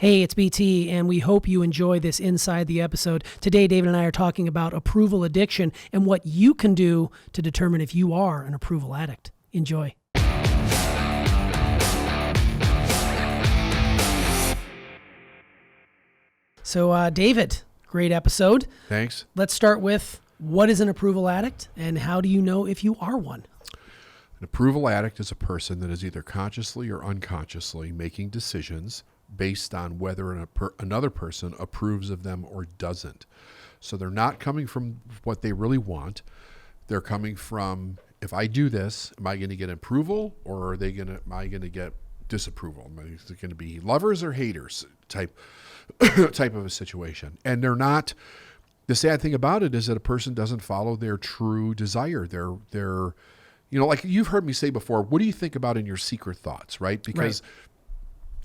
Hey, it's BT, and we hope you enjoy this Inside the Episode. Today, David and I are talking about approval addiction and what you can do to determine if you are an approval addict. Enjoy. So, David, great episode. Thanks. Let's start with what is an approval addict and how do you know if you are one? An approval addict is a person that is either consciously or unconsciously making decisions based on whether another person approves of them or doesn't. So they're not coming from what they really want. They're coming from, if I do this, am I going to get approval or am I going to get disapproval? Is it going to be lovers or haters type of a situation? And they're not. The sad thing about it is that a person doesn't follow their true desire. They're like you've heard me say before, what do you think about in your secret thoughts, right? Because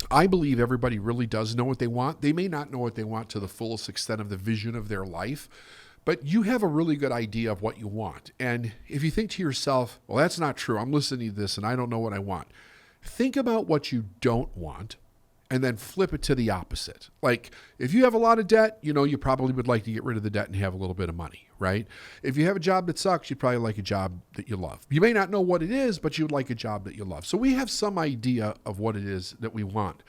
I believe everybody really does know what they want. They may not know what they want to the fullest extent of the vision of their life, but you have a really good idea of what you want. And if you think to yourself, well, that's not true. I'm listening to this and I don't know what I want. Think about what you don't want and then flip it to the opposite. Like if you have a lot of debt, you probably would like to get rid of the debt and have a little bit of money, right? If you have a job that sucks, you'd probably like a job that you love. You may not know what it is, but you'd like a job that you love. So we have some idea of what it is that we want.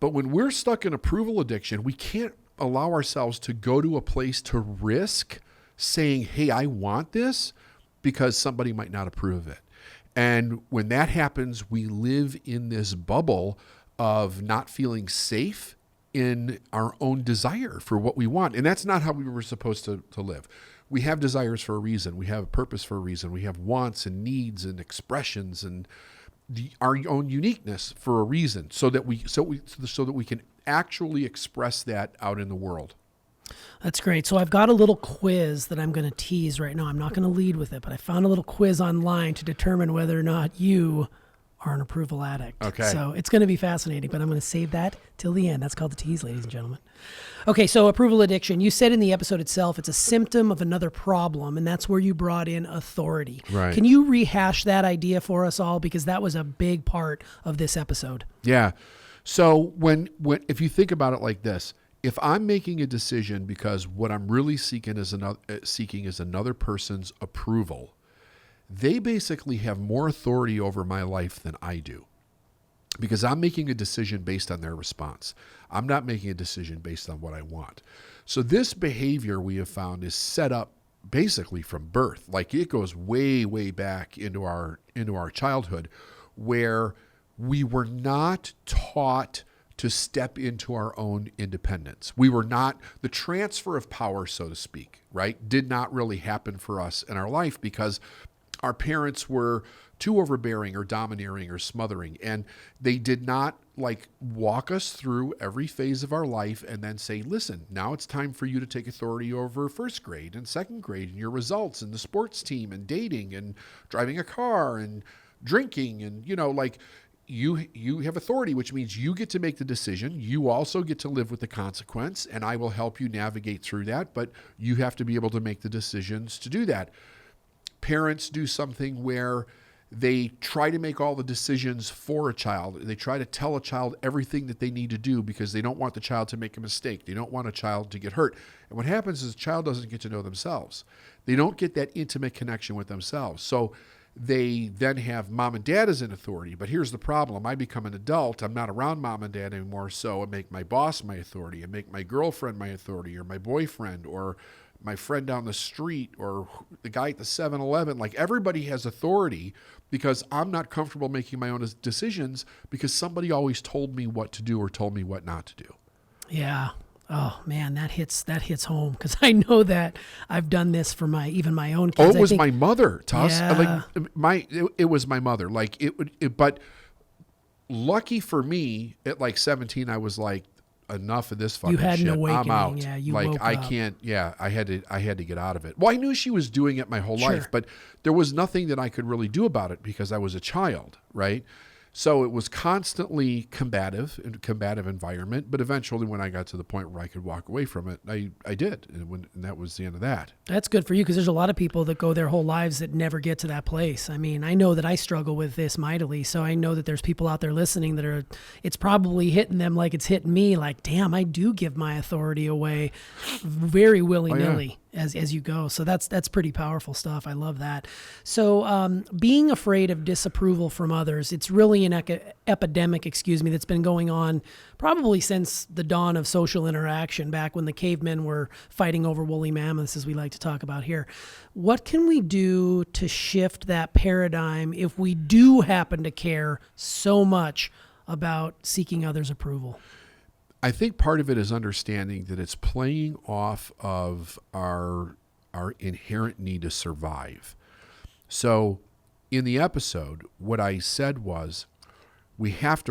But when we're stuck in approval addiction, we can't allow ourselves to go to a place to risk saying, hey, I want this, because somebody might not approve of it. And when that happens, we live in this bubble of not feeling safe in our own desire for what we want. And that's not how we were supposed to live. We have desires for a reason. We have a purpose for a reason. We have wants and needs and expressions and our own uniqueness for a reason, so that we can actually express that out in the world. That's great. So I've got a little quiz that I'm going to tease right now. I'm not going to lead with it, but I found a little quiz online to determine whether or not you are an approval addict. Okay. So it's going to be fascinating, but I'm going to save that till the end. That's called the tease, ladies and gentlemen. Okay, so approval addiction. You said in the episode itself, it's a symptom of another problem, and that's where you brought in authority. Right. Can you rehash that idea for us all? Because that was a big part of this episode. Yeah. So if you think about it like this, if I'm making a decision because what I'm really seeking is another person's approval, they basically have more authority over my life than I do, because I'm making a decision based on their response. I'm not making a decision based on what I want. So this behavior we have found is set up basically from birth. Like it goes way, way back into our childhood, where we were not taught to step into our own independence. We were not, the transfer of power, so to speak, right, did not really happen for us in our life because our parents were too overbearing or domineering or smothering, and they did not walk us through every phase of our life and then say, listen, now it's time for you to take authority over first grade and second grade and your results and the sports team and dating and driving a car and drinking and, you have authority, which means you get to make the decision. You also get to live with the consequence, and I will help you navigate through that, but you have to be able to make the decisions to do that. Parents do something where they try to make all the decisions for a child. They try to tell a child everything that they need to do because they don't want the child to make a mistake. They don't want a child to get hurt. And what happens is the child doesn't get to know themselves. They don't get that intimate connection with themselves. So they then have mom and dad as an authority. But here's the problem. I become an adult. I'm not around mom and dad anymore. So I make my boss my authority. I make my girlfriend my authority, or my boyfriend, or my friend down the street, or the guy at the 7-Eleven. Like everybody has authority because I'm not comfortable making my own decisions because somebody always told me what to do or told me what not to do. Yeah. Oh man, that hits home, because I know that I've done this for my own kids. Oh, it was my mother, Tuss. Yeah. It was my mother. But lucky for me, at 17, I was like, enough of this fucking shit. You had an awakening. I'm out. Yeah, you woke I up. can't. Yeah, I had to get out of it. Well, I knew she was doing it my whole Sure. life, but there was nothing that I could really do about it because I was a child, right? So it was constantly combative, in a combative environment. But eventually, when I got to the point where I could walk away from it, I did. And that was the end of that. That's good for you because there's a lot of people that go their whole lives that never get to that place. I mean, I know that I struggle with this mightily. So I know that there's people out there listening that it's probably hitting them like it's hitting me. Like, damn, I do give my authority away very willy-nilly. As you go. So that's pretty powerful stuff. I love that. So being afraid of disapproval from others, it's really an epidemic, that's been going on probably since the dawn of social interaction, back when the cavemen were fighting over woolly mammoths, as we like to talk about here. What can we do to shift that paradigm if we do happen to care so much about seeking others' approval? I think part of it is understanding that it's playing off of our inherent need to survive. So in the episode, what I said was, we cannot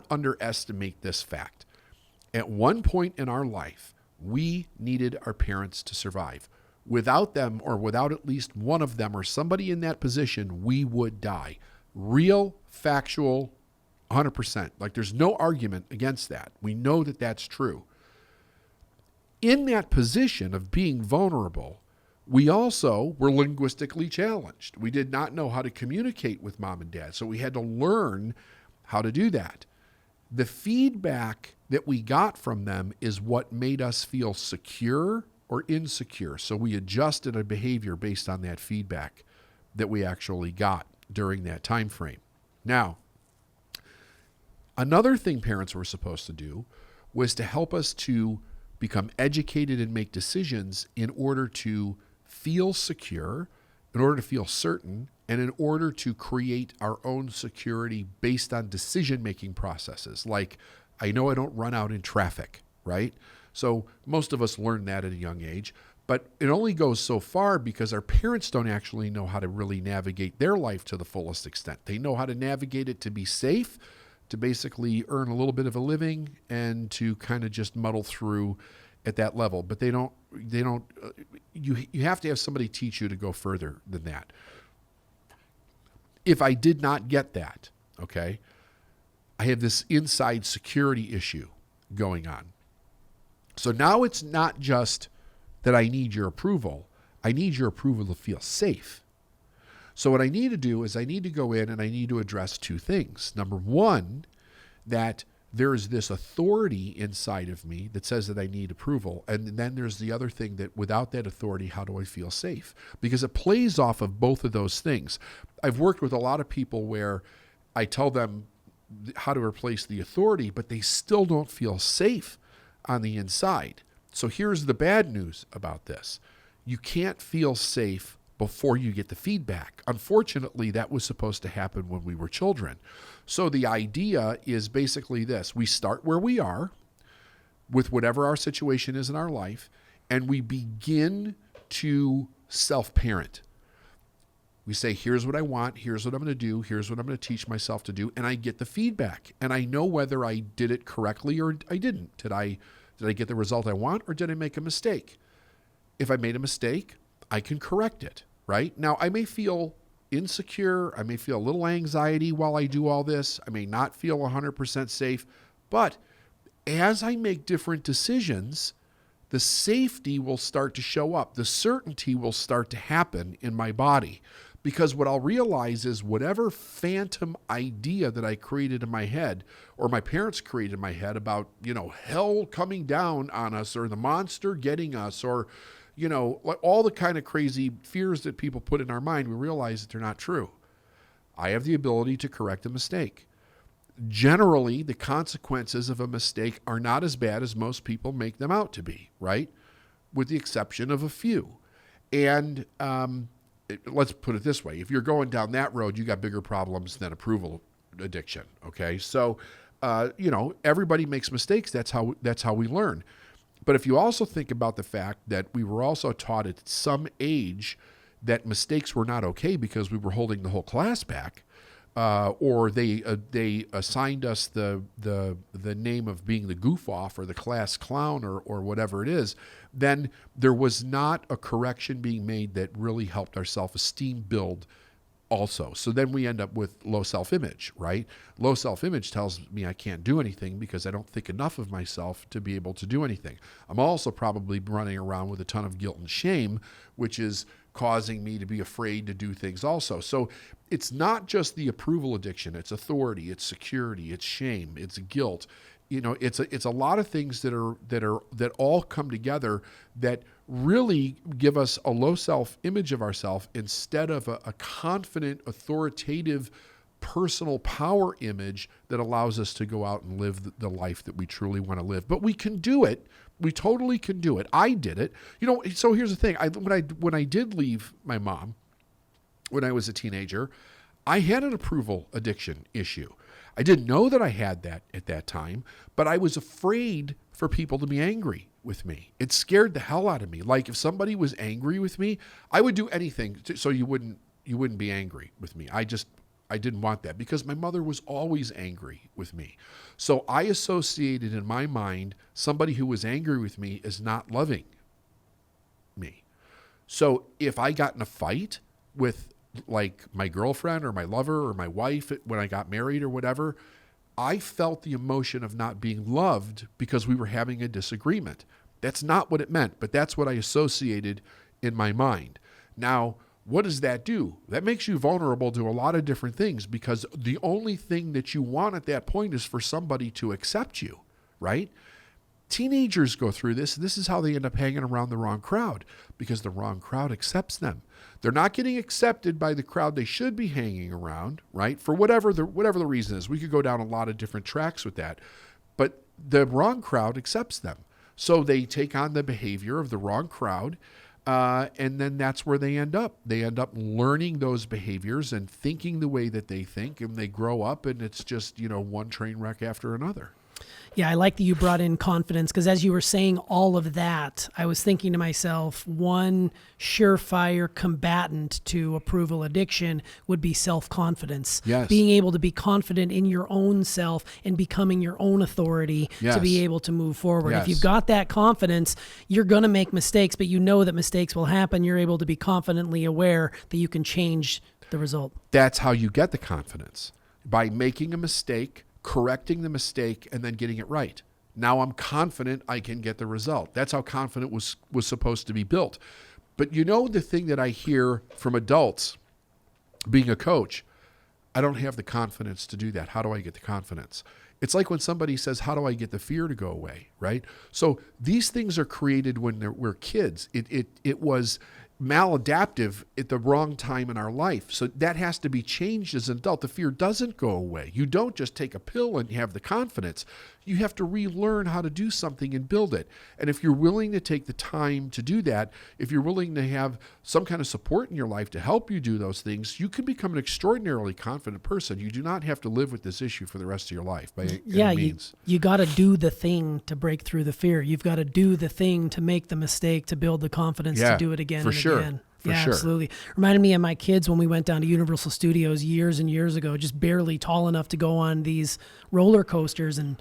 underestimate this fact. At one point in our life, we needed our parents to survive. Without them, or without at least one of them or somebody in that position, we would die. Real, factual, 100%. Like, there's no argument against that. We know that that's true. In that position of being vulnerable, we also were linguistically challenged. We did not know how to communicate with mom and dad, so we had to learn how to do that. The feedback that we got from them is what made us feel secure or insecure. So we adjusted our behavior based on that feedback that we actually got during that time frame. Now, another thing parents were supposed to do was to help us to become educated and make decisions in order to feel secure, in order to feel certain, and in order to create our own security based on decision-making processes. Like, I know I don't run out in traffic, right? So most of us learn that at a young age, but it only goes so far because our parents don't actually know how to really navigate their life to the fullest extent. They know how to navigate it to be safe, to basically earn a little bit of a living, and to kind of just muddle through at that level. But you have to have somebody teach you to go further than that. If I did not get that, okay, I have this inside security issue going on. So now it's not just that I need your approval. I need your approval to feel safe. So what I need to do is I need to go in and I need to address two things. Number one, that there is this authority inside of me that says that I need approval. And then there's the other thing that without that authority, how do I feel safe? Because it plays off of both of those things. I've worked with a lot of people where I tell them how to replace the authority, but they still don't feel safe on the inside. So here's the bad news about this. You can't feel safe before you get the feedback. Unfortunately, that was supposed to happen when we were children. So the idea is basically this. We start where we are with whatever our situation is in our life, and we begin to self-parent. We say, here's what I want, here's what I'm going to do, here's what I'm going to teach myself to do, and I get the feedback. And I know whether I did it correctly or I didn't. Did I get the result I want, or did I make a mistake? If I made a mistake, I can correct it, right? Now, I may feel insecure, I may feel a little anxiety while I do all this, I may not feel 100% safe, but as I make different decisions, the safety will start to show up. The certainty will start to happen in my body. Because what I'll realize is whatever phantom idea that I created in my head, or my parents created in my head about, hell coming down on us, or the monster getting us, or, all the kind of crazy fears that people put in our mind, we realize that they're not true. I have the ability to correct a mistake. Generally, the consequences of a mistake are not as bad as most people make them out to be, right? With the exception of a few. And let's put it this way. If you're going down that road, you got bigger problems than approval addiction, okay? So, everybody makes mistakes. That's how we learn. But if you also think about the fact that we were also taught at some age that mistakes were not okay because we were holding the whole class back, or they assigned us the name of being the goof off or the class clown or whatever it is, then there was not a correction being made that really helped our self-esteem build also. So then we end up with low self-image, right? Low self-image tells me I can't do anything because I don't think enough of myself to be able to do anything. I'm also probably running around with a ton of guilt and shame, which is causing me to be afraid to do things also. So it's not just the approval addiction, it's authority, it's security, it's shame, it's guilt. It's a lot of things that all come together that really give us a low self-image of ourselves instead of a confident, authoritative, personal power image that allows us to go out and live the life that we truly want to live. But we can do it. We totally can do it. I did it. So here's the thing. When I did leave my mom when I was a teenager, I had an approval addiction issue. I didn't know that I had that at that time, but I was afraid for people to be angry with me. It scared the hell out of me. Like if somebody was angry with me, I would do anything so you wouldn't be angry with me. I didn't want that because my mother was always angry with me. So I associated in my mind somebody who was angry with me as not loving me. So if I got in a fight with like my girlfriend or my lover or my wife when I got married or whatever, I felt the emotion of not being loved because we were having a disagreement. That's not what it meant, but that's what I associated in my mind. Now, what does that do? That makes you vulnerable to a lot of different things because the only thing that you want at that point is for somebody to accept you, right? Teenagers go through this. This is how they end up hanging around the wrong crowd because the wrong crowd accepts them. They're not getting accepted by the crowd they should be hanging around, right? For whatever the reason is. We could go down a lot of different tracks with that. But the wrong crowd accepts them. So they take on the behavior of the wrong crowd, and then that's where they end up. They end up learning those behaviors and thinking the way that they think, and they grow up, and it's just, one train wreck after another. Yeah, I like that you brought in confidence because as you were saying all of that, I was thinking to myself, one surefire combatant to approval addiction would be self-confidence. Yes. Being able to be confident in your own self and becoming your own authority to be able to move forward. Yes. If you've got that confidence, you're going to make mistakes, but you know that mistakes will happen. You're able to be confidently aware that you can change the result. That's how you get the confidence, by making a mistake, correcting the mistake, and then getting it right. Now I'm confident I can get the result. That's how confident was supposed to be built. But the thing that I hear from adults being a coach, I don't have the confidence to do that. How do I get the confidence? It's like when somebody says, how do I get the fear to go away, right? So these things are created when we're kids. It was maladaptive at the wrong time in our life. So that has to be changed as an adult. The fear doesn't go away. You don't just take a pill and have the confidence. You have to relearn how to do something and build it. And if you're willing to take the time to do that, if you're willing to have some kind of support in your life to help you do those things, you can become an extraordinarily confident person. You do not have to live with this issue for the rest of your life by any means. You got to do the thing to break through the fear. You've got to do the thing to make the mistake, to build the confidence to do it again and again. For sure. Absolutely. Reminded me of my kids when we went down to Universal Studios years and years ago, just barely tall enough to go on these roller coasters. And,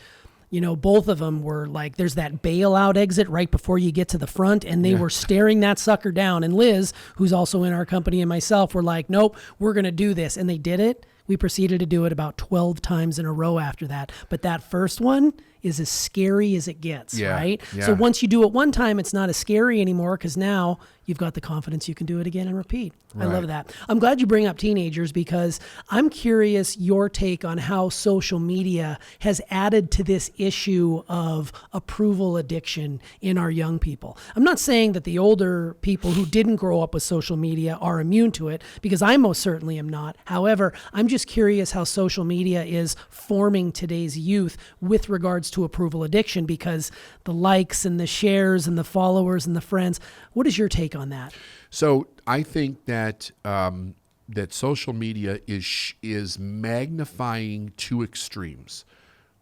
both of them were like, there's that bailout exit right before you get to the front. And they were staring that sucker down. And Liz, who's also in our company, and myself were like, nope, we're going to do this. And they did it. We proceeded to do it about 12 times in a row after that. But that first one is as scary as it gets, right? Yeah. So once you do it one time, it's not as scary anymore because now you've got the confidence you can do it again and repeat. Right. I love that. I'm glad you bring up teenagers because I'm curious your take on how social media has added to this issue of approval addiction in our young people. I'm not saying that the older people who didn't grow up with social media are immune to it because I most certainly am not. However, I'm just curious how social media is forming today's youth with regards to approval addiction because the likes and the shares and the followers and the friends. What is your take on that? So I think that that social media is magnifying two extremes,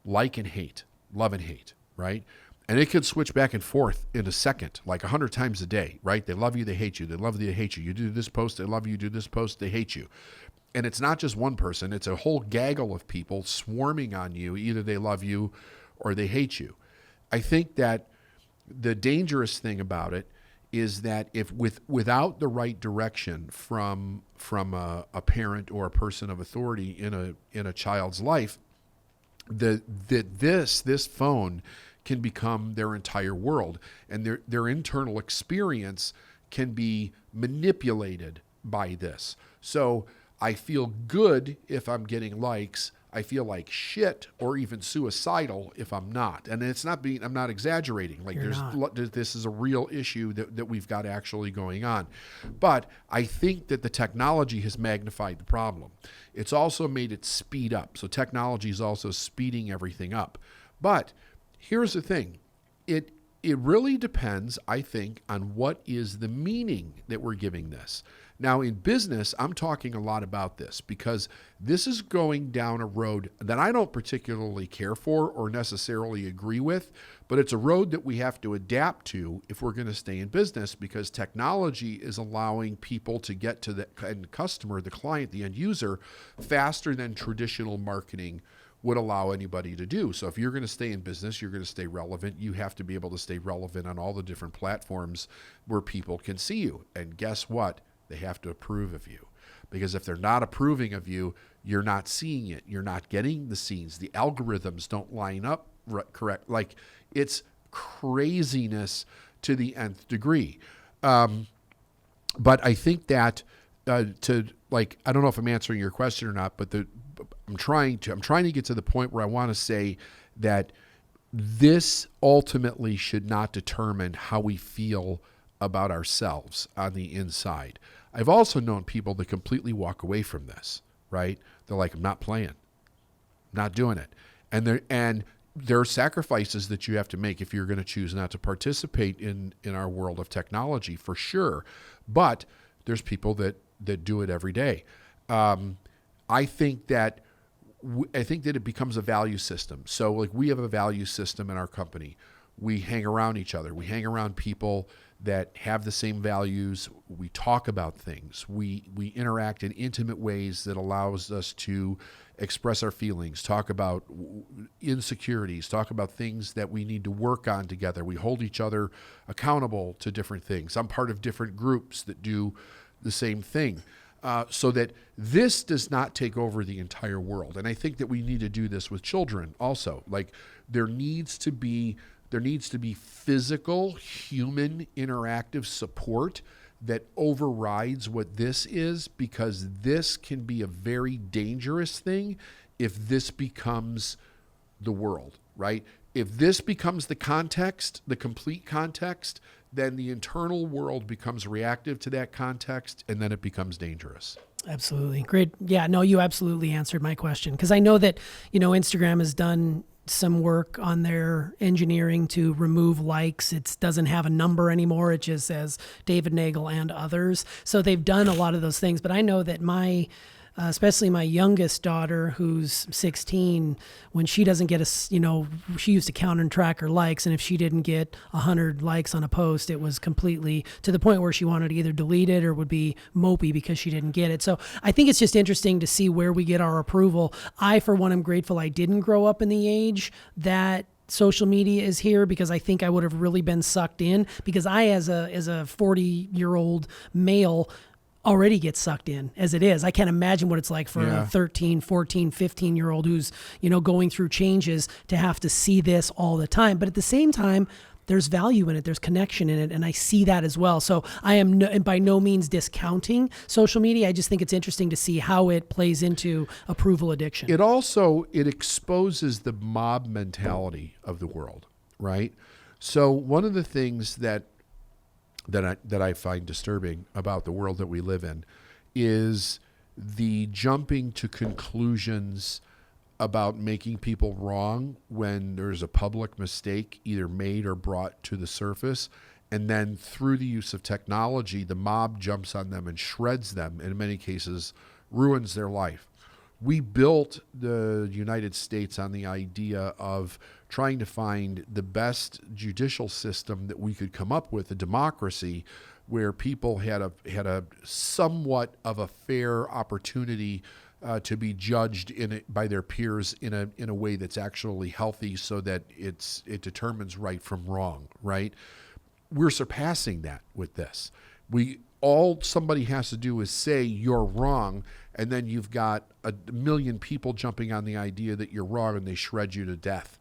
like and hate, love and hate, right? And it could switch back and forth in a second, like 100 times a day, right? They love you, they hate you. They love you, they hate you. You do this post, they love you. You do this post, they hate you. And it's not just one person. It's a whole gaggle of people swarming on you. Either they love you or they hate you. I think that the dangerous thing about it is that if without the right direction from a parent or a person of authority in a child's life, that this phone can become their entire world, and their internal experience can be manipulated by this. So I feel good if I'm getting likes. I feel like shit or even suicidal if I'm not. And I'm not exaggerating. Like this is a real issue that we've got actually going on. But I think that the technology has magnified the problem. It's also made it speed up. So technology is also speeding everything up. But here's the thing. It really depends, I think, on what is the meaning that we're giving this. Now, in business, I'm talking a lot about this because this is going down a road that I don't particularly care for or necessarily agree with, but it's a road that we have to adapt to if we're going to stay in business, because technology is allowing people to get to the end customer, the client, the end user, faster than traditional marketing would allow anybody to do. So if you're going to stay in business, you're going to stay relevant, you have to be able to stay relevant on all the different platforms where people can see you. And guess what? They have to approve of you. Because if they're not approving of you, you're not seeing it. You're not getting the scenes. The algorithms don't line up correct. Like, it's craziness to the nth degree. But I think that I don't know if I'm answering your question or not, but I'm trying to get to the point where I want to say that this ultimately should not determine how we feel about ourselves on the inside. I've also known people that completely walk away from this, right? They're like, I'm not playing, I'm not doing it. And there are sacrifices that you have to make if you're going to choose not to participate in our world of technology, for sure. But there's people that do it every day. I think that it becomes a value system. So like, we have a value system in our company. We hang around each other. We hang around people that have the same values. We talk about things. We interact in intimate ways that allows us to express our feelings, talk about insecurities, talk about things that we need to work on together. We hold each other accountable to different things. I'm part of different groups that do the same thing. So that this does not take over the entire world. And I think that we need to do this with children also. Like, there needs to be physical, human, interactive support that overrides what this is, because this can be a very dangerous thing if this becomes the world, right? If this becomes the context, the complete context, then the internal world becomes reactive to that context, and then it becomes dangerous. Absolutely. Great. Yeah, no, you absolutely answered my question, because I know that, Instagram has done some work on their engineering to remove likes. It doesn't have a number anymore. It just says David Nagel and others. So they've done a lot of those things, but I know that especially my youngest daughter, who's 16, when she doesn't get she used to count and track her likes, and if she didn't get 100 likes on a post, it was completely to the point where she wanted to either delete it or would be mopey because she didn't get it. So I think it's just interesting to see where we get our approval. I, for one, am grateful I didn't grow up in the age that social media is here, because I think I would have really been sucked in, because I, as a 40-year-old male, already get sucked in as it is. I can't imagine what it's like for a 13, 14, 15-year-old who's, going through changes to have to see this all the time. But at the same time, there's value in it. There's connection in it. And I see that as well. So I am by no means discounting social media. I just think it's interesting to see how it plays into approval addiction. It exposes the mob mentality of the world, right? So one of the things that I find disturbing about the world that we live in is the jumping to conclusions about making people wrong when there's a public mistake either made or brought to the surface. And then through the use of technology, the mob jumps on them and shreds them, and in many cases ruins their life. We built the United States on the idea of trying to find the best judicial system that we could come up with, a democracy where people had a somewhat of a fair opportunity to be judged by their peers in a way that's actually healthy, so that it determines right from wrong, right? we're surpassing that with this. All somebody has to do is say you're wrong, and then you've got a million people jumping on the idea that you're wrong, and they shred you to death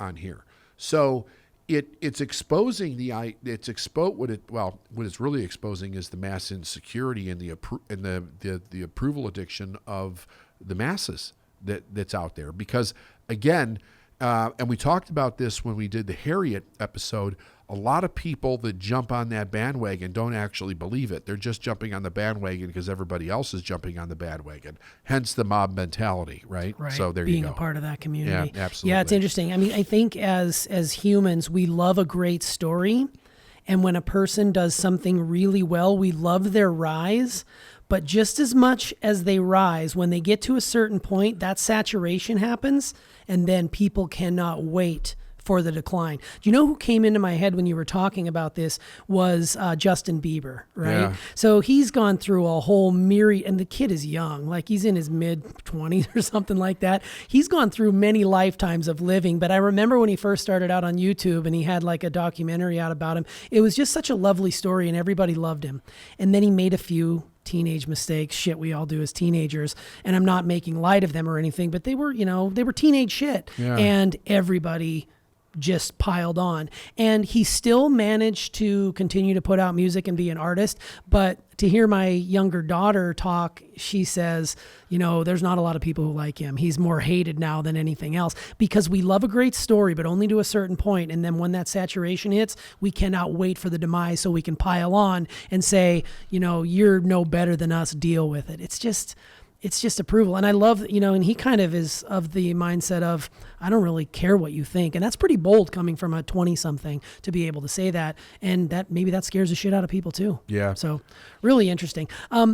on here. So it's exposing what it's really exposing is the mass insecurity and the approval addiction of the masses that's out there. Because again, and we talked about this when we did the Harriet episode, a lot of people that jump on that bandwagon don't actually believe it. They're just jumping on the bandwagon because everybody else is jumping on the bandwagon. Hence the mob mentality, right? Right. So there Being you go. a part of that community. Yeah, absolutely. Yeah, it's interesting. I mean, I think as humans, we love a great story. And when a person does something really well, we love their rise. But just as much as they rise, when they get to a certain point, that saturation happens, and then people cannot wait for the decline. Do you know who came into my head when you were talking about this was Justin Bieber, right? Yeah. So he's gone through a whole myriad, and the kid is young, like he's in his mid-20s or something like that. He's gone through many lifetimes of living, but I remember when he first started out on YouTube and he had like a documentary out about him. It was just such a lovely story and everybody loved him. And then he made a few teenage mistakes, shit we all do as teenagers, and I'm not making light of them or anything, but they were teenage shit. Yeah. And everybody just piled on, and he still managed to continue to put out music and be an artist. But to hear my younger daughter talk, she says, there's not a lot of people who like him. He's more hated now than anything else, because we love a great story, but only to a certain point. And then when that saturation hits, we cannot wait for the demise so we can pile on and say, you're no better than us, deal with it. It's just approval. And I love, and he kind of is of the mindset of, I don't really care what you think. And that's pretty bold coming from a 20-something to be able to say that. And maybe that scares the shit out of people too. Yeah. So really interesting.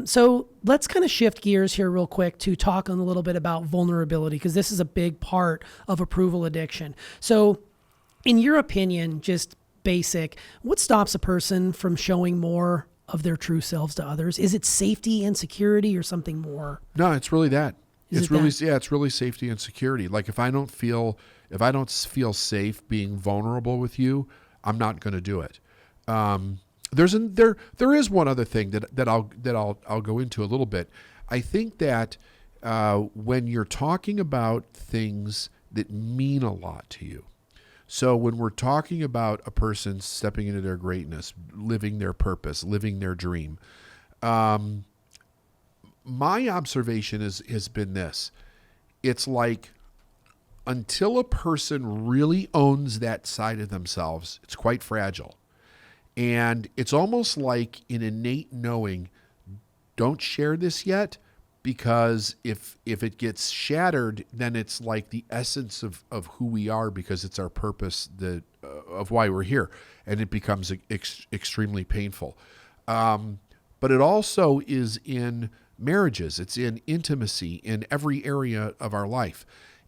So let's kind of shift gears here real quick to talk a little bit about vulnerability, because this is a big part of approval addiction. So in your opinion, just basic, what stops a person from showing more of their true selves to others? Is it safety and security or something more? No, it's really that. It's really safety and security. Like if I don't feel safe being vulnerable with you, I'm not going to do it. There is one other thing that I'll go into a little bit. I think that when you're talking about things that mean a lot to you, so when we're talking about a person stepping into their greatness, living their purpose, living their dream, my observation has been this. It's like until a person really owns that side of themselves, it's quite fragile. And it's almost like an innate knowing, don't share this yet, because if it gets shattered, then it's like the essence of who we are, because it's our purpose of why we're here, and it becomes extremely painful. But it also is in marriages, it's in intimacy, in every area of our life.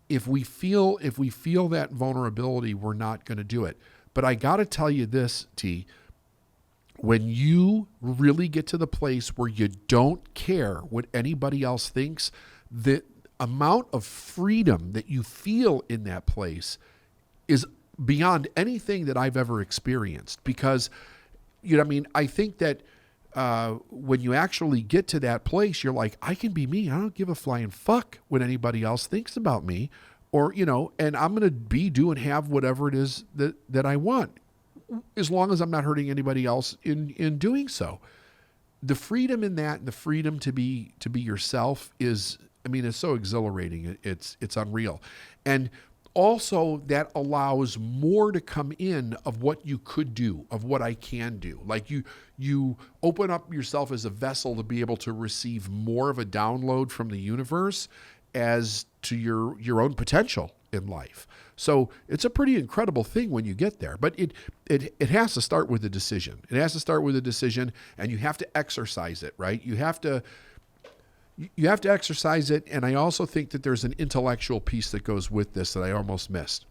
If we feel that vulnerability, we're not going to do it. But I got to tell you this, T. When you really get to the place where you don't care what anybody else thinks, the amount of freedom that you feel in that place is beyond anything that I've ever experienced. Because, I think that when you actually get to that place, you're like, I can be me. I don't give a flying fuck what anybody else thinks about me, or, and I'm going to be, do, and have whatever it is that I want, as long as I'm not hurting anybody else in doing so. The freedom in that, and the freedom to be yourself is, it's so exhilarating. It's unreal. And also that allows more to come in of what you could do, of what I can do. Like you open up yourself as a vessel to be able to receive more of a download from the universe as to your own potential in life. So it's a pretty incredible thing when you get there, but it has to start with a decision. It has to start with a decision, and you have to exercise it, right? You have to exercise it. And I also think that there's an intellectual piece that goes with this that I almost missed.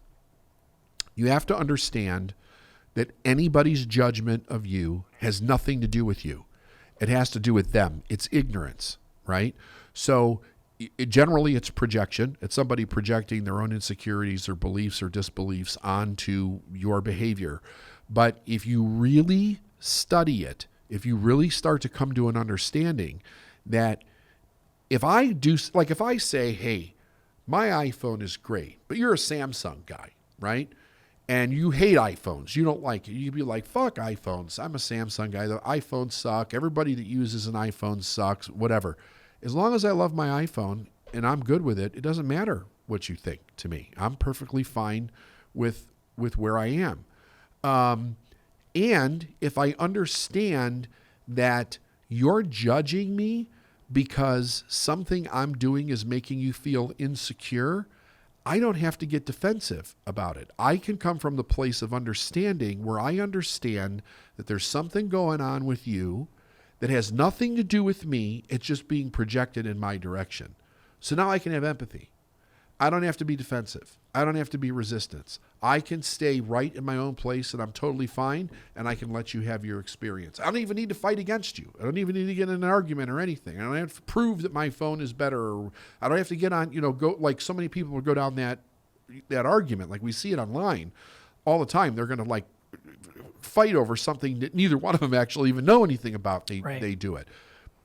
You have to understand that anybody's judgment of you has nothing to do with you. It has to do with them. It's ignorance, right? So generally it's projection. It's somebody projecting their own insecurities or beliefs or disbeliefs onto your behavior. But if you really study it, if you really start to come to an understanding that if I do, like if I say, hey, my iPhone is great, but you're a Samsung guy, right? And you hate iPhones. You don't like it. You'd be like, fuck iPhones. I'm a Samsung guy. The iPhones suck. Everybody that uses an iPhone sucks, whatever. As long as I love my iPhone and I'm good with it, it doesn't matter what you think to me. I'm perfectly fine with where I am. And if I understand that you're judging me because something I'm doing is making you feel insecure, I don't have to get defensive about it. I can come from the place of understanding where I understand that there's something going on with you that has nothing to do with me. It's just being projected in my direction. So now I can have empathy. I don't have to be defensive. I don't have to be resistance. I can stay right in my own place and I'm totally fine, and I can let you have your experience. I don't even need to fight against you. I don't even need to get in an argument or anything. I don't have to prove that my phone is better. Or I don't have to get on, go like so many people will go down that argument. Like we see it online all the time. They're going to like fight over something that neither one of them actually even know anything about. They do it.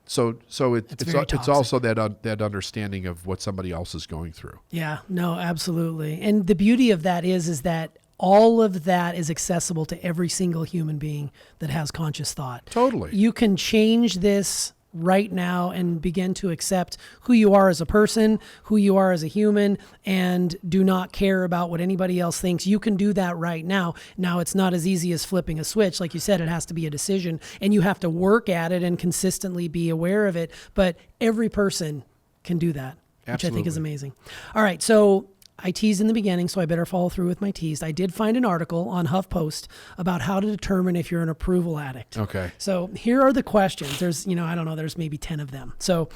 So it's also that understanding of what somebody else is going through. Yeah, no, absolutely. And the beauty of that is that all of that is accessible to every single human being that has conscious thought. Totally. You can change this right now and begin to accept who you are as a person, who you are as a human, and do not care about what anybody else thinks. You can do that right now. Now, it's not as easy as flipping a switch. Like you said, it has to be a decision, and you have to work at it and consistently be aware of it. But every person can do that, which I think is amazing. All right, so I teased in the beginning, so I better follow through with my tease. I did find an article on HuffPost about how to determine if you're an approval addict. Okay. So here are the questions. There's, I don't know, there's maybe 10 of them. So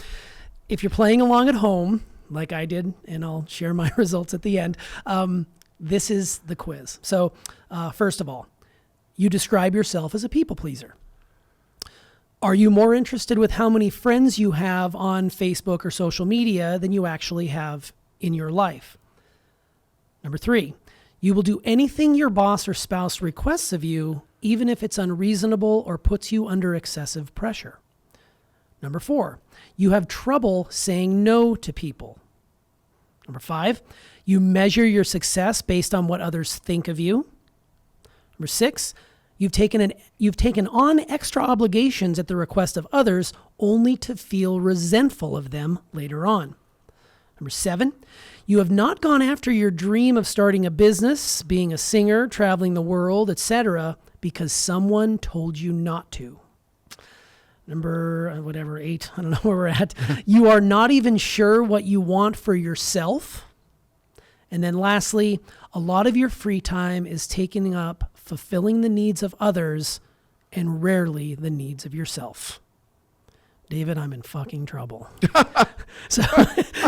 if you're playing along at home, like I did, and I'll share my results at the end, this is the quiz. So first of all, you describe yourself as a people pleaser. Are you more interested with how many friends you have on Facebook or social media than you actually have in your life? Number 3, you will do anything your boss or spouse requests of you, even if it's unreasonable or puts you under excessive pressure. Number 4, you have trouble saying no to people. Number 5, you measure your success based on what others think of you. Number 6, you've taken on extra obligations at the request of others only to feel resentful of them later on. Number 7, you have not gone after your dream of starting a business, being a singer, traveling the world, etc., because someone told you not to. Number 8, I don't know where we're at. You are not even sure what you want for yourself. And then lastly, a lot of your free time is taken up fulfilling the needs of others and rarely the needs of yourself. David, I'm in fucking trouble. So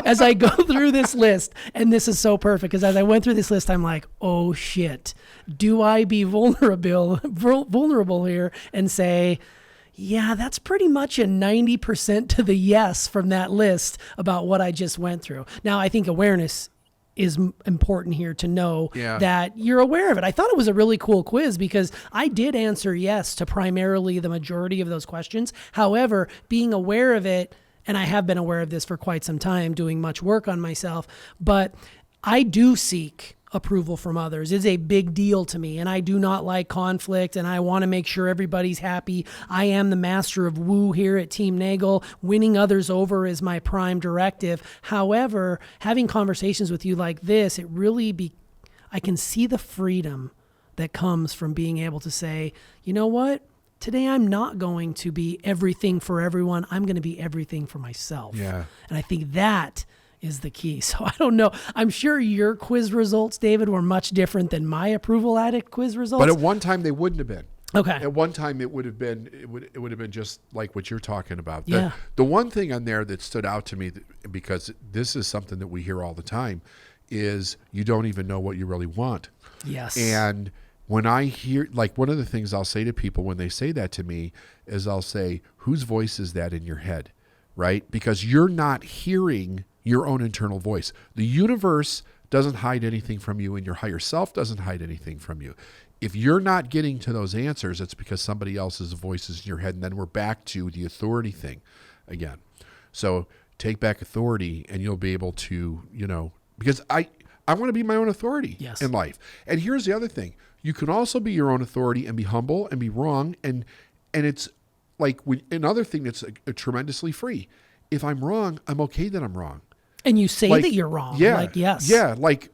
as I go through this list, and this is so perfect, because as I went through this list, I'm like, oh shit, do I be vulnerable here and say, yeah, that's pretty much a 90% to the yes from that list about what I just went through. Now, I think awareness is important here to know that you're aware of it. I thought it was a really cool quiz because I did answer yes to primarily the majority of those questions. However, being aware of it, and I have been aware of this for quite some time, doing much work on myself, but I do seek approval from others. It's a big deal to me, and I do not like conflict, and I want to make sure everybody's happy. I am the master of woo here at Team Nagel. Winning others over is my prime directive. However, having conversations with you like this, I can see the freedom that comes from being able to say, you know what? Today I'm not going to be everything for everyone. I'm going to be everything for myself. Yeah. And I think that is the key. So I don't know. I'm sure your quiz results, David, were much different than my approval addict quiz results. But at one time they wouldn't have been. Okay. At one time it would have been just like what you're talking about. Yeah. The one thing on there that stood out to me, because this is something that we hear all the time, is you don't even know what you really want. Yes. And when I hear, like, one of the things I'll say to people when they say that to me is I'll say, whose voice is that in your head? Right? Because you're not hearing your own internal voice. The universe doesn't hide anything from you, and your higher self doesn't hide anything from you. If you're not getting to those answers, it's because somebody else's voice is in your head. And then we're back to the authority thing again. So take back authority, and you'll be able to, because I want to be my own authority in life. And here's the other thing. You can also be your own authority and be humble and be wrong. And it's like another thing that's tremendously free. If I'm wrong, I'm okay that I'm wrong. And you say that you're wrong. Yeah. Yes. Yeah. Like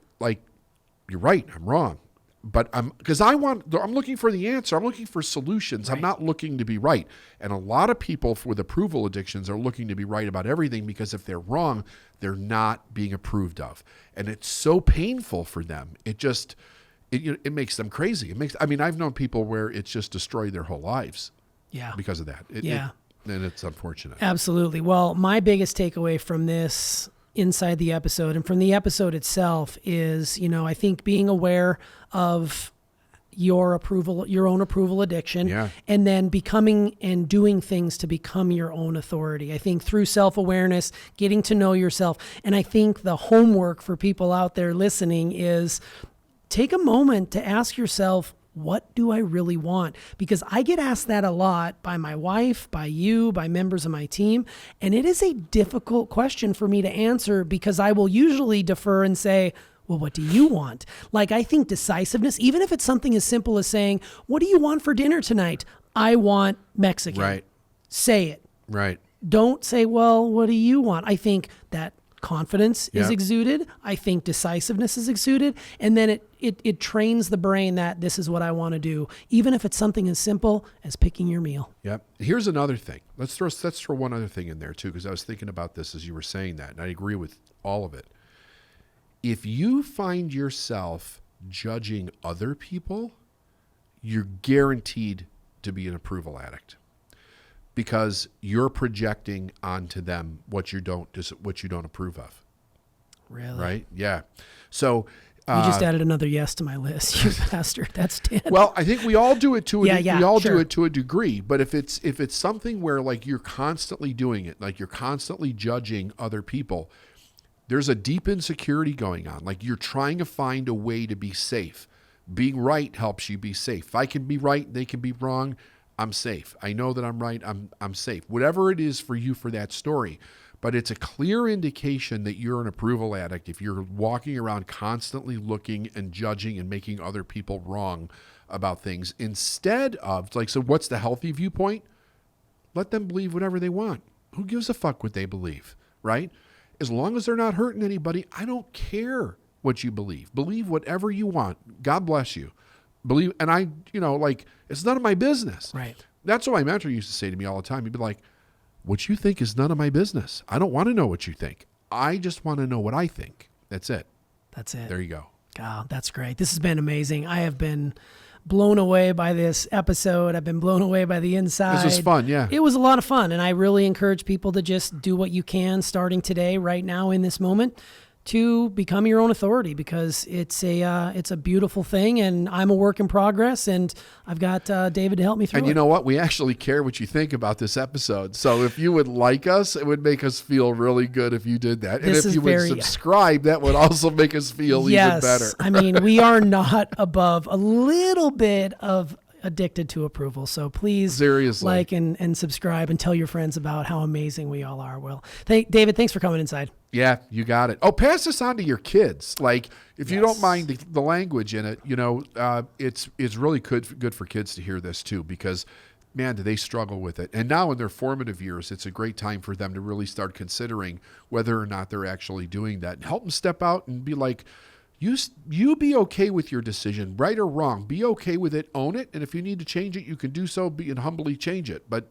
you're right. I'm wrong. But I'm looking for the answer. I'm looking for solutions. Right. I'm not looking to be right. And a lot of people with approval addictions are looking to be right about everything, because if they're wrong, they're not being approved of. And it's so painful for them. It makes them crazy. I've known people where it's just destroyed their whole lives. Yeah. Because of that. And it's unfortunate. Absolutely. Well, my biggest takeaway from this inside the episode and from the episode itself is, I think being aware of your own approval addiction, and then becoming and doing things to become your own authority. I think through self-awareness, getting to know yourself. And I think the homework for people out there listening is take a moment to ask yourself, what do I really want? Because I get asked that a lot by my wife, by you, by members of my team. And it is a difficult question for me to answer, because I will usually defer and say, well, what do you want? Like, I think decisiveness, even if it's something as simple as saying, what do you want for dinner tonight? I want Mexican. Right. Say it. Right. Don't say, well, what do you want? I think that confidence is exuded. I think decisiveness is exuded. And then it trains the brain that this is what I want to do, even if it's something as simple as picking your meal. Yep. Here's another thing. Let's throw one other thing in there too, because I was thinking about this as you were saying that, and I agree with all of it. If you find yourself judging other people, you're guaranteed to be an approval addict, because you're projecting onto them what you don't approve of. Really? Right? Yeah. So you just added another yes to my list, you bastard. That's 10. Well, I think we all do it to do it to a degree. But if it's something where like you're constantly doing it, like you're constantly judging other people, there's a deep insecurity going on. Like you're trying to find a way to be safe. Being right helps you be safe. If I can be right, they can be wrong, I'm safe. I know that I'm right. I'm safe. Whatever it is for you for that story. But it's a clear indication that you're an approval addict if you're walking around constantly looking and judging and making other people wrong about things, instead of like, so what's the healthy viewpoint? Let them believe whatever they want. Who gives a fuck what they believe, right? As long as they're not hurting anybody, I don't care what you believe. Believe whatever you want. God bless you. Believe, and it's none of my business. Right. That's what my mentor used to say to me all the time. He'd be like, what you think is none of my business. I don't want to know what you think. I just want to know what I think. That's it. That's it. There you go. God, that's great. This has been amazing. I have been blown away by this episode. I've been blown away by the inside. This was fun, yeah. It was a lot of fun, and I really encourage people to just do what you can starting today, right now in this moment, to become your own authority, because it's a beautiful thing, and I'm a work in progress, and I've got David to help me through it. And you know what? We actually care what you think about this episode. So if you would like us, it would make us feel really good if you did that. And if you would subscribe, that would also make us feel even better. I mean, we are not above a little bit of addicted to approval. So please like and subscribe and tell your friends about how amazing we all are. Well, David, thanks for coming inside. Yeah, you got it. Oh, pass this on to your kids. Like, if you don't mind the language in it, it's really good for kids to hear this too, because man, do they struggle with it. And now in their formative years, it's a great time for them to really start considering whether or not they're actually doing that, and help them step out and be like, you be okay with your decision, right or wrong. Be okay with it, own it, and if you need to change it, you can do so, and humbly change it, but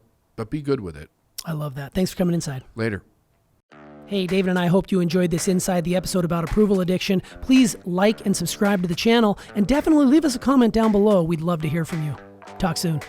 be good with it. I love that. Thanks for coming inside. Later. Hey, David and I hoped you enjoyed this Inside the episode about approval addiction. Please like and subscribe to the channel, and definitely leave us a comment down below. We'd love to hear from you. Talk soon.